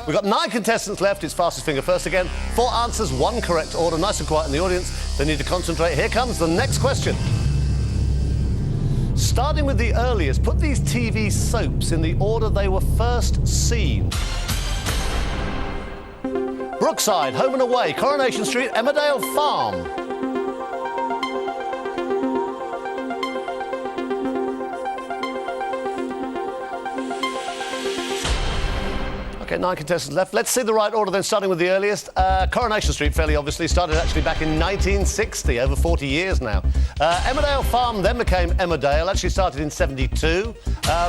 We've got 9 contestants left. It's fastest finger first again. 4 answers, 1 correct order. Nice and quiet in the audience. They need to concentrate. Here comes the next question. Starting with the earliest, put these TV soaps in the order they were first seen. Brookside, Home and Away, Coronation Street, Emmerdale Farm. OK, 9 contestants left. Let's see the right order then, starting with the earliest. Coronation Street, fairly obviously, started actually back in 1960, over 40 years now. Emmerdale Farm then became Emmerdale, actually started in 72.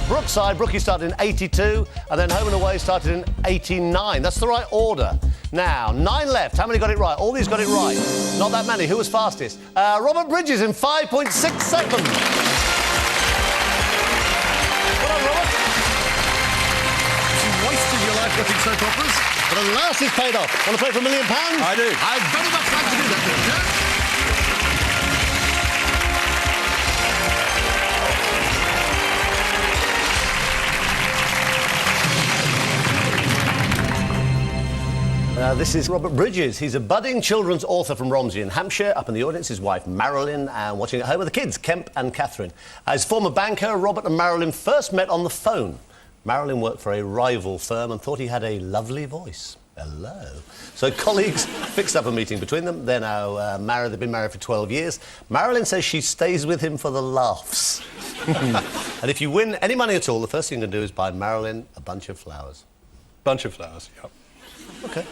Brookie started in 82, and then Home and Away started in 89. That's the right order. Now, 9 left. How many got it right? All these got it right. Not that many. Who was fastest? Robert Bridges in 5.6 seconds. Well done, Robert. You wasted your life watching soap operas, but at last it's paid off. Want to play for £1 million? I do. I'd very much like to do that, Doctor. This is Robert Bridges. He's a budding children's author from Romsey in Hampshire. Up in the audience, his wife Marilyn, and watching at home are the kids, Kemp and Catherine. As former banker, Robert and Marilyn first met on the phone. Marilyn worked for a rival firm and thought he had a lovely voice. Hello. So colleagues fixed up a meeting between them. They're now married. They've been married for 12 years. Marilyn says she stays with him for the laughs. And if you win any money at all, the first thing you can do is buy Marilyn a bunch of flowers. Bunch of flowers, yep. OK.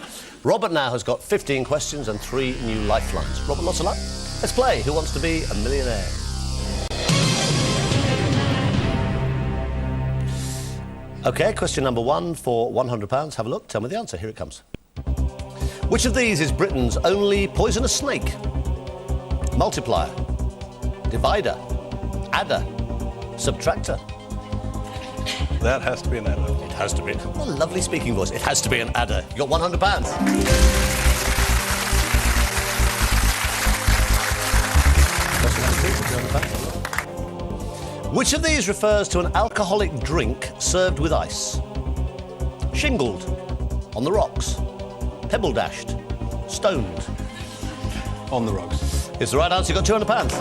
Robert now has got 15 questions and 3 new lifelines. Robert, lots of luck. Let's play Who Wants to Be a Millionaire? OK, question number 1 for £100. Have a look. Tell me the answer. Here it comes. Which of these is Britain's only poisonous snake? Multiplier, divider, adder, subtractor. That has to be an adder. It has to be. What a lovely speaking voice. It has to be an adder. You got £100. Which of these refers to an alcoholic drink served with ice? Shingled, on the rocks, pebble dashed, stoned. On the rocks. It's the right answer. You got £200.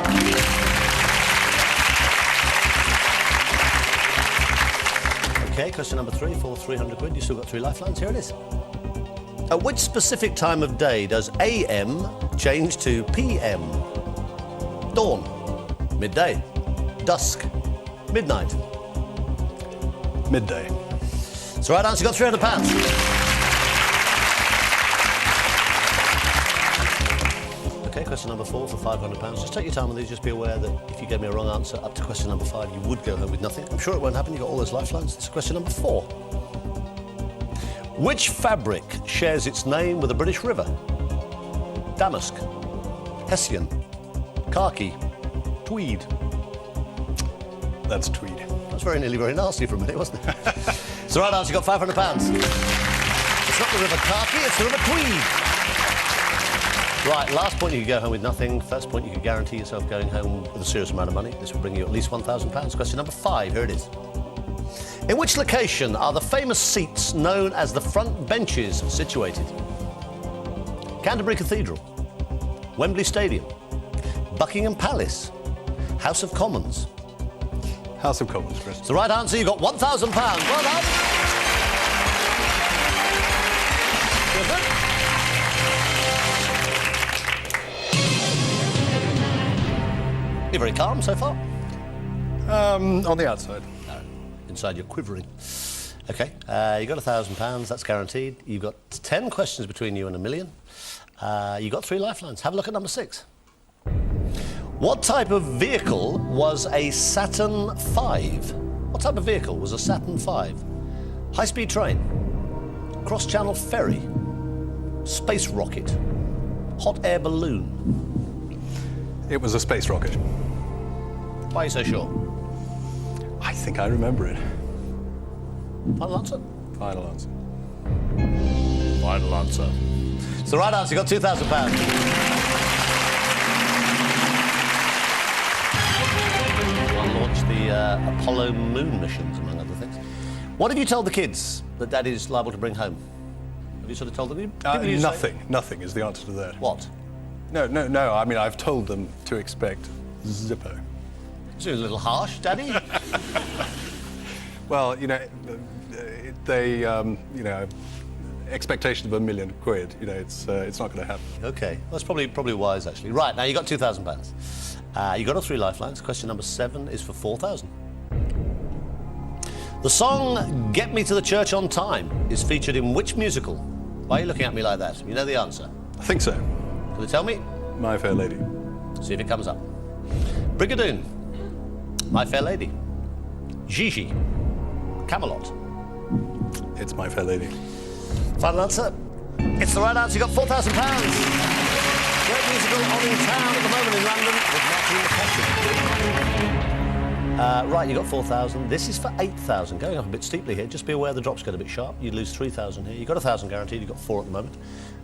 OK, question number 3 for £300. You still got 3 lifelines. Here it is. At which specific time of day does AM change to PM? Dawn, midday, dusk, midnight. Midday. It's the right answer. You got £300. OK, question number 4 for £500. Just take your time on these. Just be aware that if you gave me a wrong answer up to question number 5, you would go home with nothing. I'm sure it won't happen. You've got all those lifelines. It's question number 4. Which fabric shares its name with a British river? Damask, Hessian, khaki, tweed. That's tweed. That's very nearly very nasty for a minute, wasn't it? It's the right answer. You got £500. It's not the river khaki, it's the river tweed. Right, last point, you could go home with nothing. First point, you could guarantee yourself going home with a serious amount of money. This will bring you at least £1,000. Question number 5, here it is. In which location are the famous seats known as the front benches situated? Canterbury Cathedral, Wembley Stadium, Buckingham Palace, House of Commons. House of Commons, Chris. It's the right answer. You got £1,000. Well done. You're very calm so far. On the outside. No, inside you're quivering. OK, you got £1,000. That's guaranteed. You've got 10 questions between you and £1 million. You got 3 lifelines. Have a look at number 6. What type of vehicle was a Saturn V? What type of vehicle was a Saturn V? High-speed train, cross-channel ferry, space rocket, hot air balloon. It was a space rocket. Why are you so sure? I think I remember it. Final answer? Final answer. Final answer. It's the right answer. You got £2,000. Launched the Apollo moon missions, among other things. What have you told the kids that Daddy's liable to bring home? Have you sort of told them? People usually say- Nothing is the answer to that. What? No. I mean, I've told them to expect Zippo. Seems a little harsh, Daddy. Well, you know, expectation of £1 million, you know, it's not going to happen. OK, that's probably wise, actually. Right, now you got £2,000. You got all 3 lifelines. Question number 7 is for 4,000. The song Get Me to the Church on Time is featured in which musical? Why are you looking at me like that? You know the answer. I think so. Can you tell me? My Fair Lady. See if it comes up. Brigadoon, My Fair Lady, Gigi, Camelot. It's My Fair Lady. Final answer. It's the right answer. You got £4,000. Great musical on in town at the moment in London with Martin McCutcheon. Right, you got 4,000. This is for 8,000. Going up a bit steeply here. Just be aware the drops get a bit sharp. You'd lose 3,000 here. You got 1,000 guaranteed. You got 4 at the moment.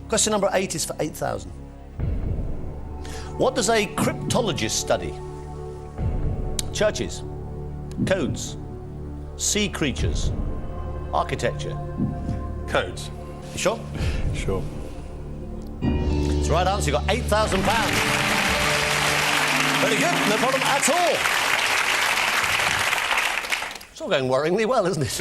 Question number 8 is for 8,000. What does a cryptologist study? Churches, codes, sea creatures, architecture. Codes. You sure? Sure. It's the right answer. You got £8,000. Very good. No problem at all. It's all going worryingly well, isn't it?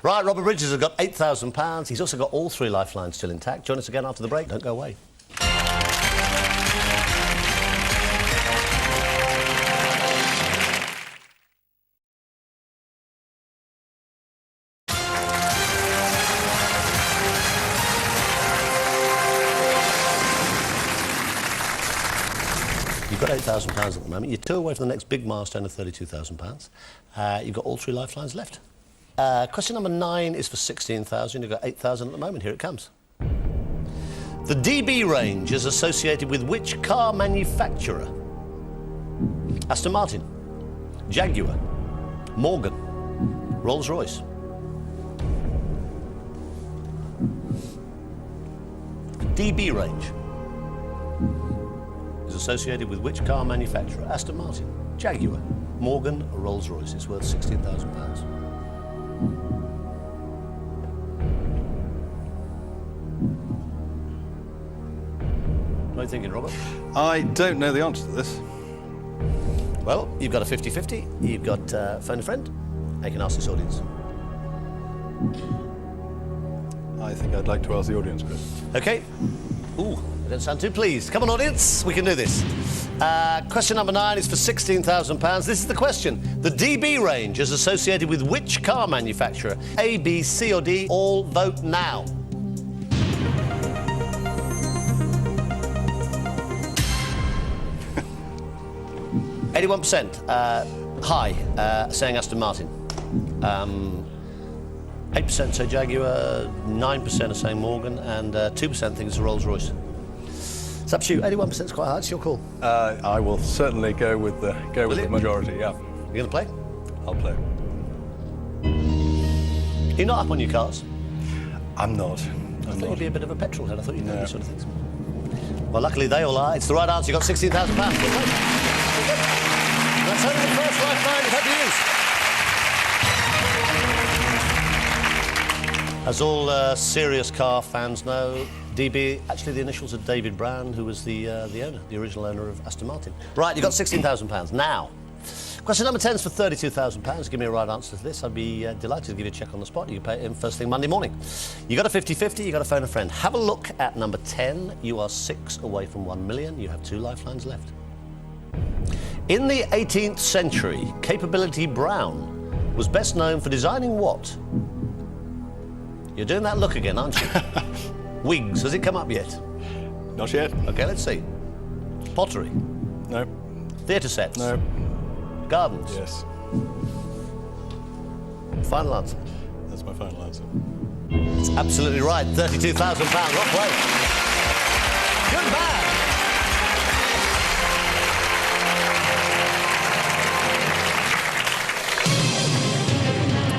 Right, Robert Bridges has got £8,000. He's also got all 3 lifelines still intact. Join us again after the break. Don't go away. You've got £8,000 at the moment. You're 2 away from the next big milestone of £32,000. You've got all 3 lifelines left. Question number 9 is for 16,000. You've got 8,000 at the moment. Here it comes. The DB range is associated with which car manufacturer? Aston Martin, Jaguar, Morgan, Rolls-Royce. DB range is associated with which car manufacturer? Aston Martin, Jaguar, Morgan, or Rolls-Royce. It's worth £16,000. What are you thinking, Robert? I don't know the answer to this. Well, you've got a 50-50. You've got phone a friend. You can ask this audience. I think I'd like to ask the audience, Chris. OK. Ooh, I don't sound too pleased. Come on, audience, we can do this. Question number 9 is for £16,000. This is the question. The DB range is associated with which car manufacturer? A, B, C or D? All vote now. %. High, saying Aston Martin. 8% say Jaguar, 9% are saying Morgan, and 2% think it's a Rolls-Royce. It's up to you. 81% is quite high. It's your call. I will certainly go with the majority. Yeah. You going to play? I'll play. You're not up on your cars? I'm not. I thought you'd be a bit of a petrol head. I thought you'd know these sort of things. Well, luckily they all are. It's the right answer. You got £16,000. That's only the first lifeline you've had to use. As all serious car fans know, DB, actually the initials of David Brown, who was the owner, the original owner of Aston Martin. Right, you've got £16,000. Now, question number 10 is for £32,000. Give me a right answer to this. I'd be delighted to give you a check on the spot. You can pay it in first thing Monday morning. You got a 50-50, you got to phone a friend. Have a look at number 10. You are 6 away from 1 million. You have 2 lifelines left. In the 18th century, Capability Brown was best known for designing what? You're doing that look again, aren't you? Wigs. Has it come up yet? Not yet. OK, let's see. Pottery. No. Theatre sets. No. Gardens. Yes. Final answer. That's my final answer. It's absolutely right. £32,000. Well played. Good man.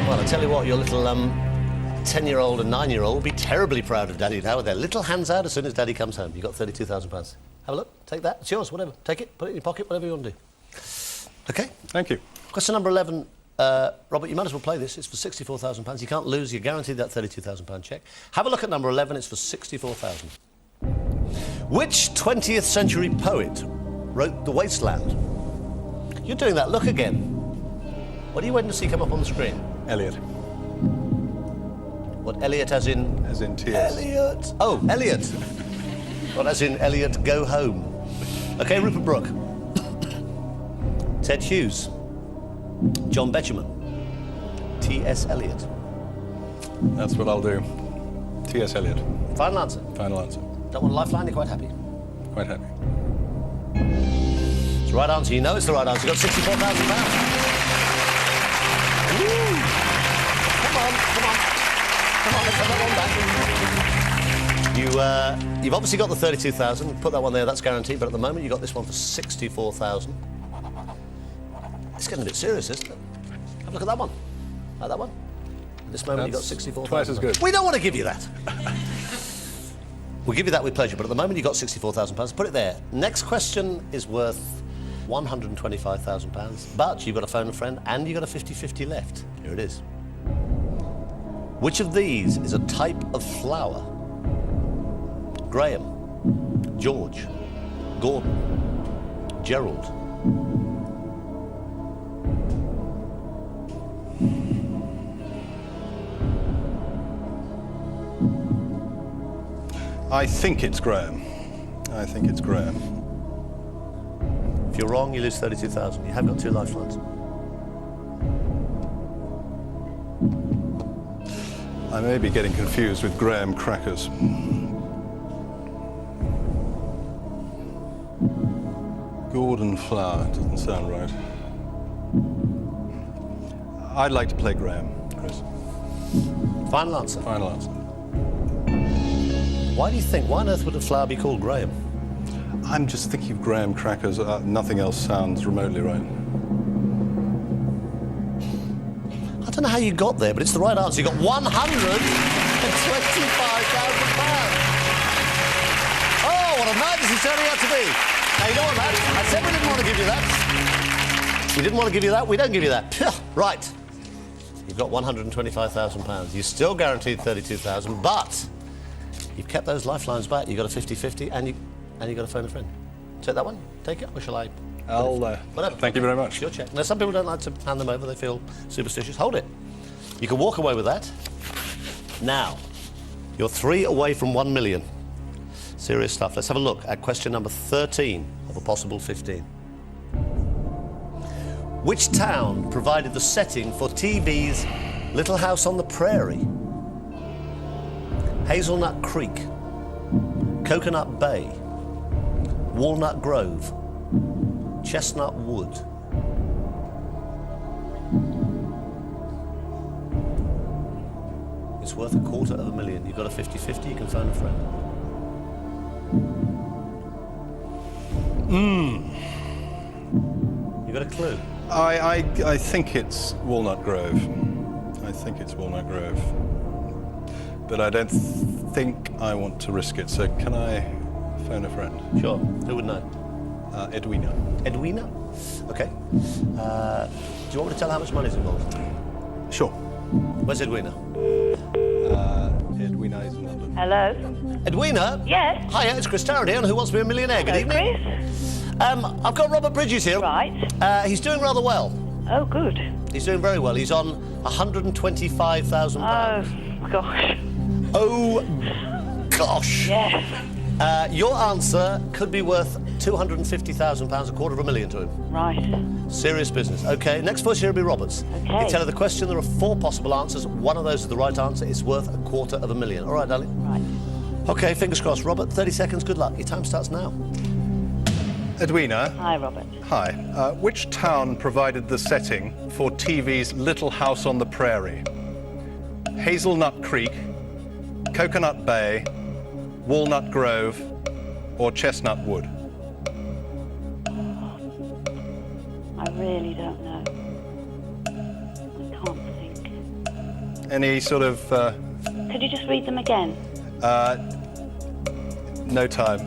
Well, I tell you what, your little 10-year-old and 9-year-old will be terribly proud of Daddy now with their little hands out as soon as Daddy comes home. You've got £32,000. Have a look. Take that. It's yours, whatever. Take it, put it in your pocket, whatever you want to do. OK? Thank you. Question number 11 Robert, you might as well play this. It's for £64,000. You can't lose. You're guaranteed that £32,000 cheque. Have a look at number 11. It's for £64,000. Which 20th century poet wrote The Wasteland? You're doing that look again. What are you waiting to see come up on the screen? Eliot. What, Eliot as in? As in tears. Eliot. Oh, Eliot. Not as in Eliot, go home. OK, Rupert Brooke. Ted Hughes. John Betjeman. T.S. Eliot. That's what I'll do. T.S. Eliot. Final answer. Final answer. Don't want a lifeline, you're quite happy. Quite happy. It's the right answer. You know it's the right answer. You've got £64,000. Woo! Come on, come on. Come on, let's have that one back. You've obviously got the 32,000. Put that one there, that's guaranteed. But at the moment, you've got this one for 64,000. It's getting a bit serious, isn't it? Have a look at that one. Like that one. At this moment, you've got 64,000. Twice as good. We don't want to give you that. We'll give you that with pleasure, but at the moment you've got £64,000. Put it there. Next question is worth £125,000, but you've got to phone a friend and you've got a 50-50 left. Here it is. Which of these is a type of flower? Graham, George, Gordon, Gerald. I think it's Graham. I think it's Graham. If you're wrong, you lose 32,000. You have got 2 lifelines. I may be getting confused with Graham crackers. Gordon flower doesn't sound right. I'd like to play Graham, Chris. Final answer. Final answer. Why do you think? Why on earth would a flower be called Graham? I'm just thinking of Graham crackers. Nothing else sounds remotely right. I don't know how you got there, but it's the right answer. You got £125,000. Oh, what a night this is turning out to be. Now, you know what, lads? I said we didn't want to give you that. We didn't want to give you that. We don't give you that. Right. You've got £125,000. You're still guaranteed 32,000, but you've kept those lifelines back. You've got a 50-50, and you've got to phone a friend. Take that one. Take it, or shall I? I'll, Whatever. thank you very much. It's your check. Now, some people don't like to hand them over. They feel superstitious. Hold it. You can walk away with that. Now, you're 3 away from 1 million. Serious stuff. Let's have a look at question number 13 of a possible 15. Which town provided the setting for TV's Little House on the Prairie? Hazelnut Creek, Coconut Bay, Walnut Grove, Chestnut Wood. It's worth $250,000. You've got a 50-50, you can phone a friend. You got a clue? I think it's Walnut Grove. I think it's Walnut Grove. But I don't think I want to risk it, so can I phone a friend? Sure. Who would know? Edwina. Edwina? OK. Do you want me to tell how much money's involved? Sure. Where's Edwina? Edwina is in London. Hello? Edwina? Yes? Hiya, it's Chris Tarrant here on Who Wants to Be a Millionaire. Good Hello, evening. Chris? I've got Robert Bridges here. Right. He's doing rather well. Oh, good. He's doing very well. He's on £125,000. Oh, gosh. Oh, gosh. Yes. Your answer could be worth £250,000, $250,000 to him. Right. Serious business. OK, next voice here will be Robert's. OK. You tell her the question. There are 4 possible answers. One of those is the right answer. It's worth $250,000. All right, darling? Right. OK, fingers crossed. Robert, 30 seconds. Good luck. Your time starts now. Edwina. Hi, Robert. Hi. Which town provided the setting for TV's Little House on the Prairie? Hazelnut Creek, Coconut Bay, Walnut Grove, or Chestnut Wood? I really don't know. I can't think. Any sort of... Could you just read them again? no time.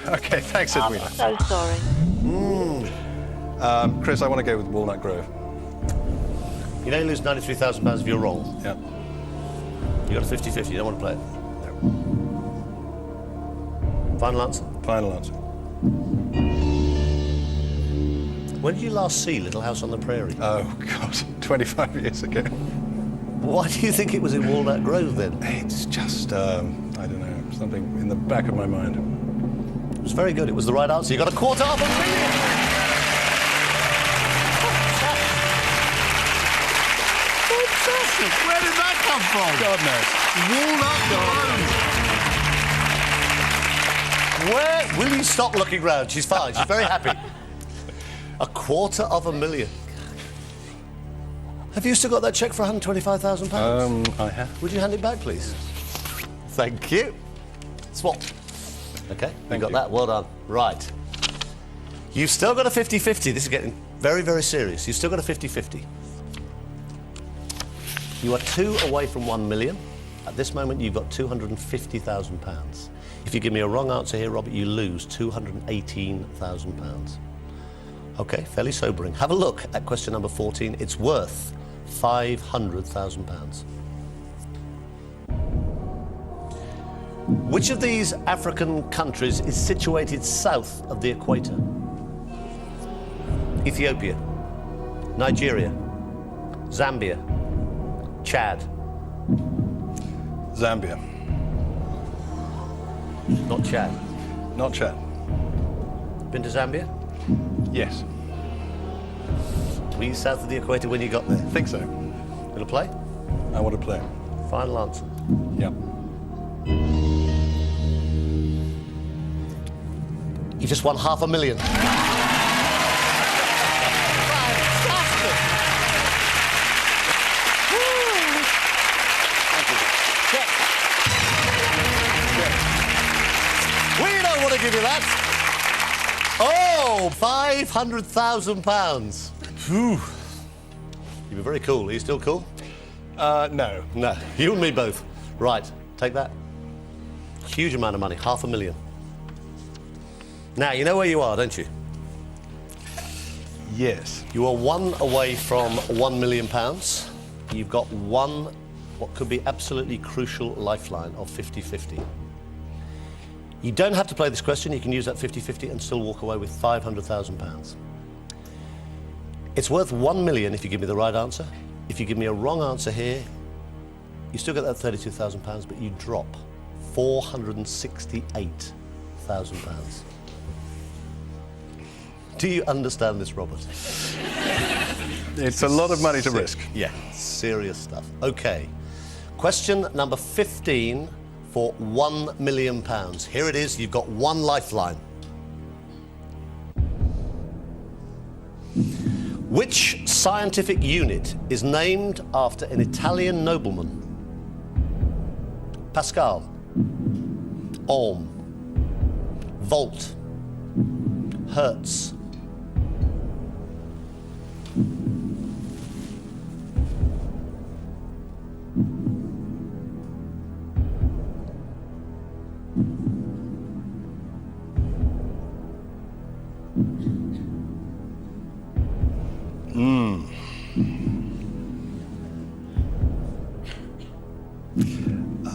OK, thanks, Edwina. So sorry. Chris, I want to go with Walnut Grove. You know you lose £93,000 if you're wrong. Yeah. You got a 50-50. You don't want to play it. No. Final answer. Final answer. When did you last see Little House on the Prairie? Oh, God. 25 years ago. Why do you think it was in Walnut Grove then? It's just, I don't know, something in the back of my mind. It was very good. It was the right answer. You got $250,000. Fantastic. Where did that come from? God knows. Where will you stop looking round? She's fine. She's very happy. $250,000. Have you still got that cheque for £125,000? I have. Would you hand it back, please? Thank you. Swap. Okay, you got that. Well done. Right. You've still got a 50-50. This is getting very, very serious. You've still got a 50-50. You are 2 away from 1 million. At this moment, you've got £250,000. If you give me a wrong answer here, Robert, you lose £218,000. Okay, fairly sobering. Have a look at question number 14. It's worth £500,000. Which of these African countries is situated south of the equator? Ethiopia, Nigeria, Zambia, Chad. Zambia. Not Chad. Not Chad. Been to Zambia? Yes. Were you south of the equator when you got there? I think so. Gonna play? I want to play. Final answer. Yeah. You just won $500,000. Fantastic! Check. We don't want to give you that. Oh, £500,000. Phew. You were very cool. Are you still cool? No. No. You and me both. Right, take that. Huge amount of money, $500,000. Now, you know where you are, don't you? Yes. You are 1 away from £1 million. You've got one, what could be absolutely crucial lifeline of 50-50. You don't have to play this question. You can use that 50-50 and still walk away with £500,000. It's worth 1 million if you give me the right answer. If you give me a wrong answer here, you still get that £32,000, but you drop £468,000. Do you understand this, Robert? It's a lot of money to risk. Yeah, serious stuff. Okay. Question number 15 for £1 million. Here it is. You've got one lifeline. Which scientific unit is named after an Italian nobleman? Pascal, ohm, volt, hertz.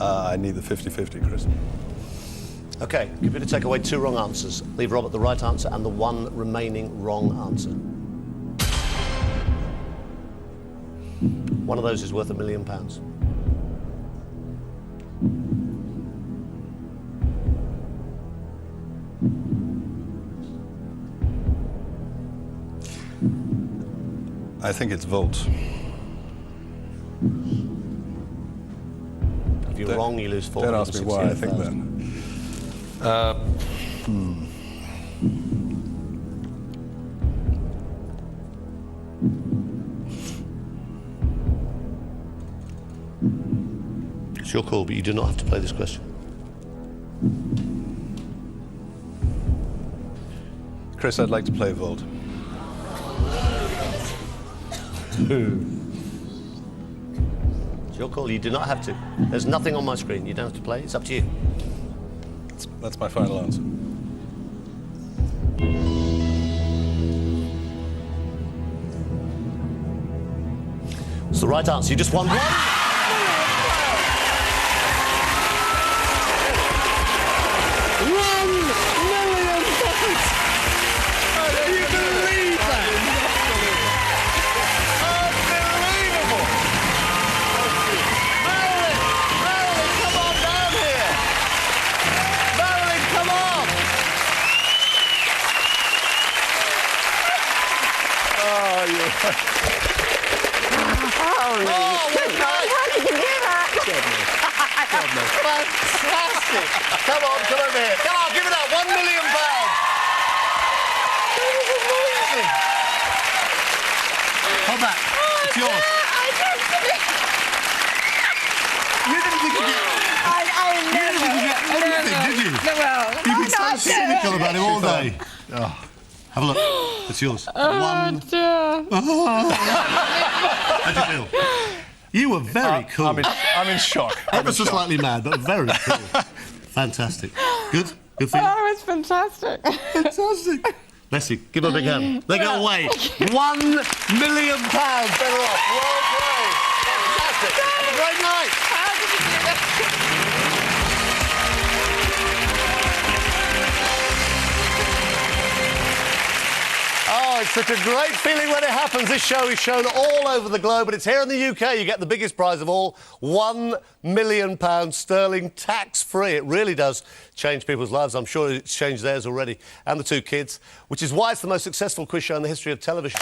I need the 50-50, Chris. Okay, computer, take away 2 wrong answers. Leave Robert the right answer and the 1 remaining wrong answer. One of those is worth £1 million. I think it's volt. If you're wrong, you lose Don't ask me why I think that. It's your call, but you do not have to play this question. Chris, I'd like to play volt. It's your call. You do not have to. There's nothing on my screen. You don't have to play. It's up to you. That's my final answer. It's the right answer. You just won one. Fantastic! Come on over here. Come on, give it up. £1 million. That was amazing. Hold that. It's yours. You didn't think you'd get anything, did you? You've been so cynical about him all day. Oh. Have a look. It's yours. One. Dear. How'd you feel? You were very cool. I'm in shock. Ever so slightly mad, but very cool. Fantastic. Good? Good for you? Oh, it's fantastic. Fantastic. Leslie, give her a big hand. They go away. £1 million better off. Well played. Fantastic. Have a great night. How did you do that? Oh, it's such a great feeling when it happens. This show is shown all over the globe, but it's here in the UK. You get the biggest prize of all, £1 million sterling tax-free. It really does change people's lives. I'm sure it's changed theirs already, and the two kids, which is why it's the most successful quiz show in the history of television.